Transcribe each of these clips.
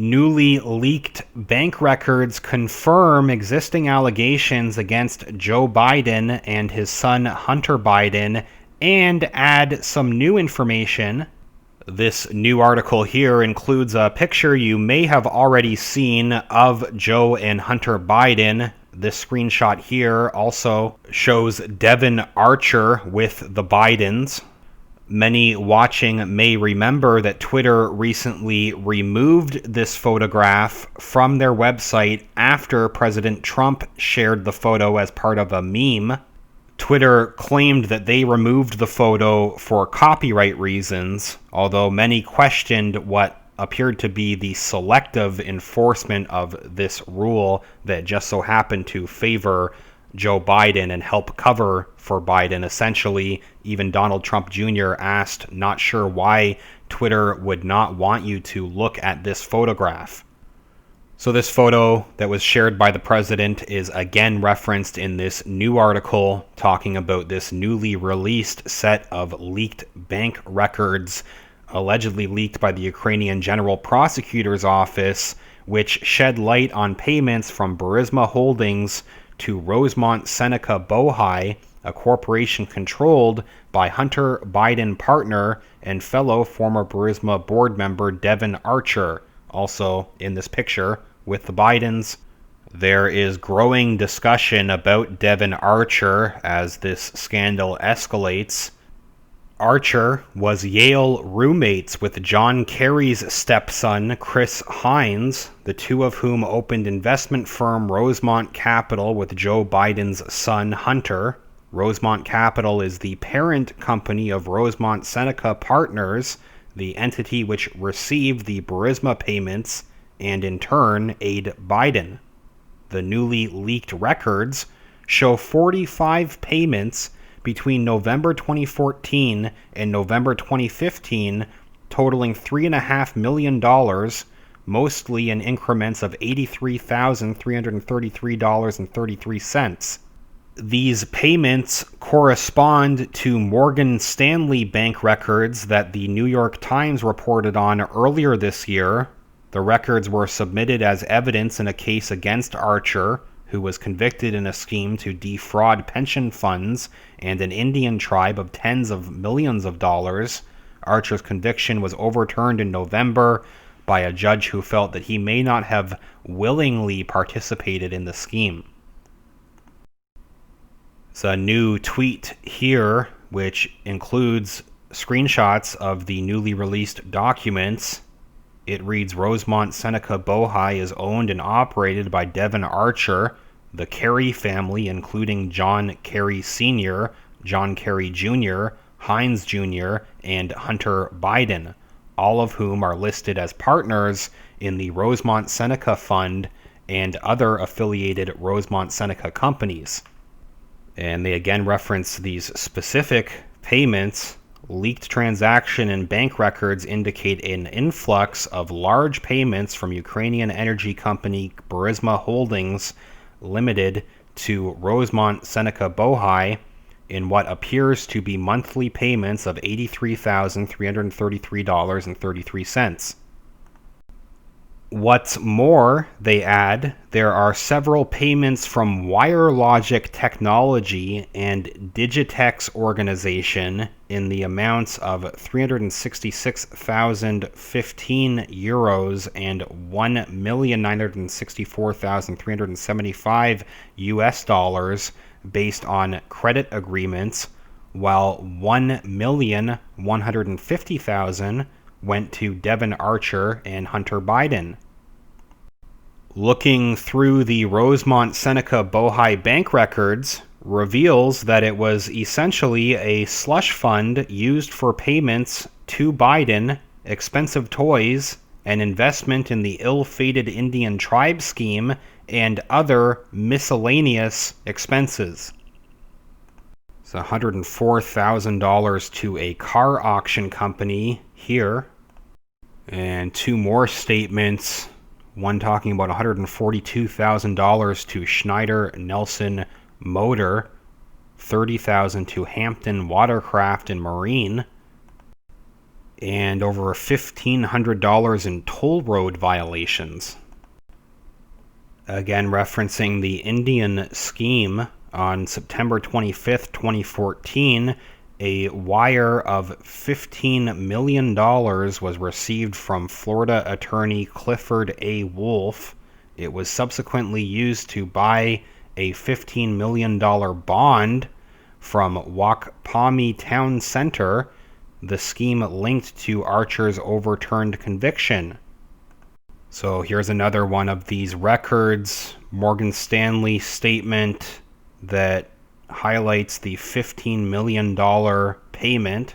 Newly leaked bank records confirm existing allegations against Joe Biden and his son Hunter Biden and add some new information. This new article here includes a picture you may have already seen of Joe and Hunter Biden. This screenshot here also shows Devon Archer with the Bidens. Many watching may remember that Twitter recently removed this photograph from their website after President Trump shared the photo as part of a meme. Twitter claimed that they removed the photo for copyright reasons, although many questioned what appeared to be the selective enforcement of this rule that just so happened to favor Joe Biden and help cover for Biden. Essentially, even Donald Trump Jr. asked, not sure why Twitter would not want you to look at this photograph. So this photo that was shared by the president is again referenced in this new article talking about this newly released set of leaked bank records, allegedly leaked by the Ukrainian General Prosecutor's Office, which shed light on payments from Burisma Holdings to Rosemont Seneca Bohai, a corporation controlled by Hunter Biden partner and fellow former Burisma board member Devon Archer, also in this picture with the Bidens. There is growing discussion about Devon Archer as this scandal escalates. Archer was Yale roommates with John Kerry's stepson, Chris Hines, the two of whom opened investment firm Rosemont Capital with Joe Biden's son, Hunter. Rosemont Capital is the parent company of Rosemont Seneca Partners, the entity which received the Burisma payments and in turn aid Biden. The newly leaked records show 45 payments between November 2014 and November 2015, totaling $3.5 million, mostly in increments of $83,333.33. These payments correspond to Morgan Stanley bank records that the New York Times reported on earlier this year. The records were submitted as evidence in a case against Archer, who was convicted in a scheme to defraud pension funds and an Indian tribe of tens of millions of dollars. Archer's conviction was overturned in November by a judge who felt that he may not have willingly participated in the scheme. It's a new tweet here, which includes screenshots of the newly released documents. It reads, Rosemont Seneca Bohai is owned and operated by Devon Archer, the Kerry family, including John Kerry Sr., John Kerry Jr., Hines Jr., and Hunter Biden, all of whom are listed as partners in the Rosemont Seneca Fund and other affiliated Rosemont Seneca companies. And they again reference these specific payments. Leaked transaction and bank records indicate an influx of large payments from Ukrainian energy company Burisma Holdings Limited to Rosemont Seneca Bohai in what appears to be monthly payments of $83,333.33. What's more, they add, there are several payments from WireLogic Technology and Digitex Organization in the amounts of 366,015 euros and 1,964,375 US dollars based on credit agreements, while 1,150,000 went to Devon Archer and Hunter Biden. Looking through the Rosemont Seneca Bohai bank records reveals that it was essentially a slush fund used for payments to Biden, expensive toys, an investment in the ill-fated Indian tribe scheme, and other miscellaneous expenses. It's $104,000 to a car auction company here. And two more statements, one talking about $142,000 to Schneider Nelson Motor, $30,000 to Hampton Watercraft and Marine. and over $1,500 in toll road violations. Again, referencing the Indian scheme, on September 25th, 2014, a wire of $15 million was received from Florida attorney Clifford A. Wolf. It was subsequently used to buy a $15 million bond from Wakpami Town Center, the scheme linked to Archer's overturned conviction. So here's another one of these records, Morgan Stanley statement that highlights the $15 million payment.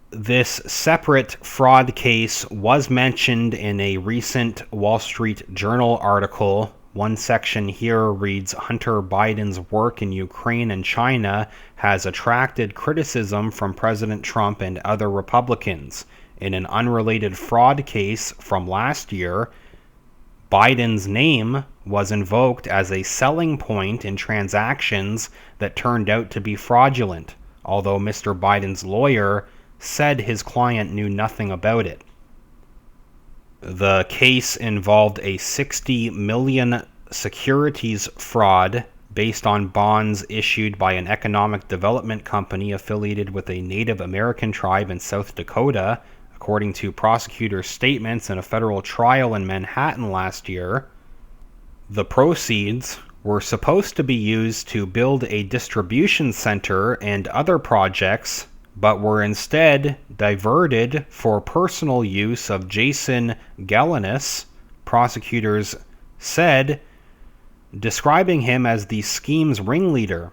This separate fraud case was mentioned in a recent Wall Street Journal article. One section here reads, Hunter Biden's work in Ukraine and China has attracted criticism from President Trump and other Republicans. In an unrelated fraud case from last year, Biden's name was invoked as a selling point in transactions that turned out to be fraudulent, although Mr. Biden's lawyer said his client knew nothing about it. The case involved a $60 million securities fraud based on bonds issued by an economic development company affiliated with a Native American tribe in South Dakota, according to prosecutors' statements in a federal trial in Manhattan last year. The proceeds were supposed to be used to build a distribution center and other projects, but were instead diverted for personal use of Jason Galanis, prosecutors said, describing him as the scheme's ringleader.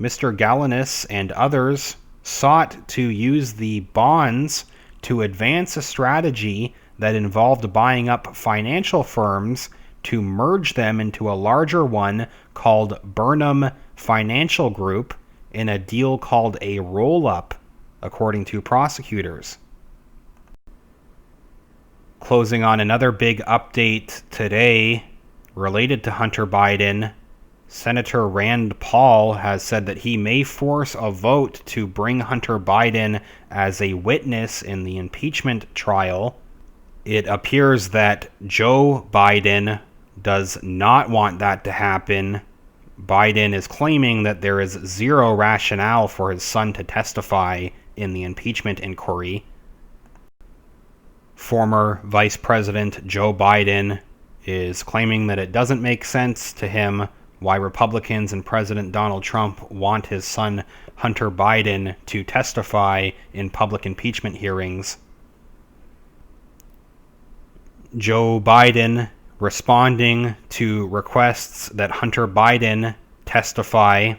Mr. Galanis and others sought to use the bonds to advance a strategy that involved buying up financial firms to merge them into a larger one called Burnham Financial Group in a deal called a roll-up, according to prosecutors. Closing on another big update today related to Hunter Biden, Senator Rand Paul has said that he may force a vote to bring Hunter Biden as a witness in the impeachment trial. It appears that Joe Biden does not want that to happen. Biden is claiming that there is zero rationale for his son to testify in the impeachment inquiry. Former Vice President Joe Biden is claiming that it doesn't make sense to him why Republicans and President Donald Trump want his son Hunter Biden to testify in public impeachment hearings. Joe Biden responding to requests that Hunter Biden testify,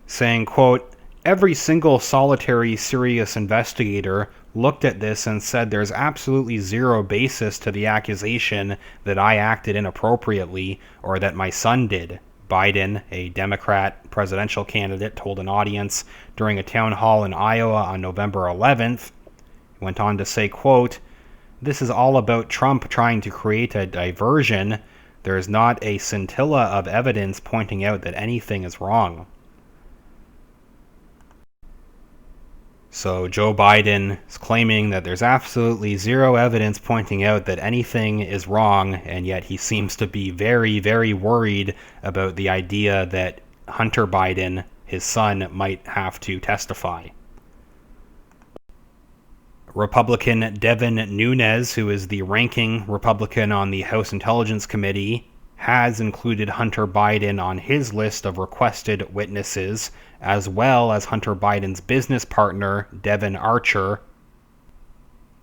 saying, quote, every single solitary serious investigator looked at this and said there's absolutely zero basis to the accusation that I acted inappropriately or that my son did. Biden, a Democrat presidential candidate, told an audience during a town hall in Iowa on November 11th. He went on to say, quote, this is all about Trump trying to create a diversion. There is not a scintilla of evidence pointing out that anything is wrong. So Joe Biden is claiming that there's absolutely zero evidence pointing out that anything is wrong, and yet he seems to be very, very worried about the idea that Hunter Biden, his son, might have to testify. Republican Devin Nunes, who is the ranking Republican on the House Intelligence Committee, has included Hunter Biden on his list of requested witnesses, as well as Hunter Biden's business partner, Devon Archer.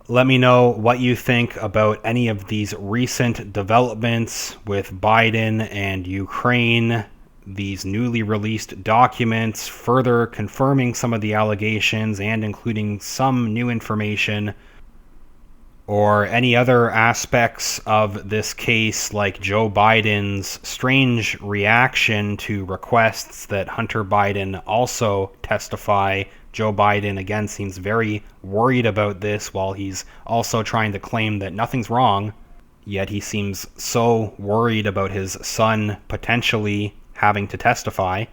Let me know what you think about any of these recent developments with Biden and Ukraine, these newly released documents further confirming some of the allegations and including some new information, or any other aspects of this case, like Joe Biden's strange reaction to requests that Hunter Biden also testify. Joe Biden, again, seems very worried about this while he's also trying to claim that nothing's wrong, yet he seems so worried about his son potentially having to testify.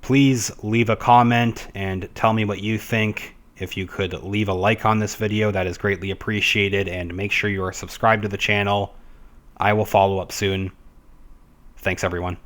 Please leave a comment and tell me what you think. If you could leave a like on this video, that is greatly appreciated, and make sure you are subscribed to the channel. I will follow up soon. Thanks, everyone.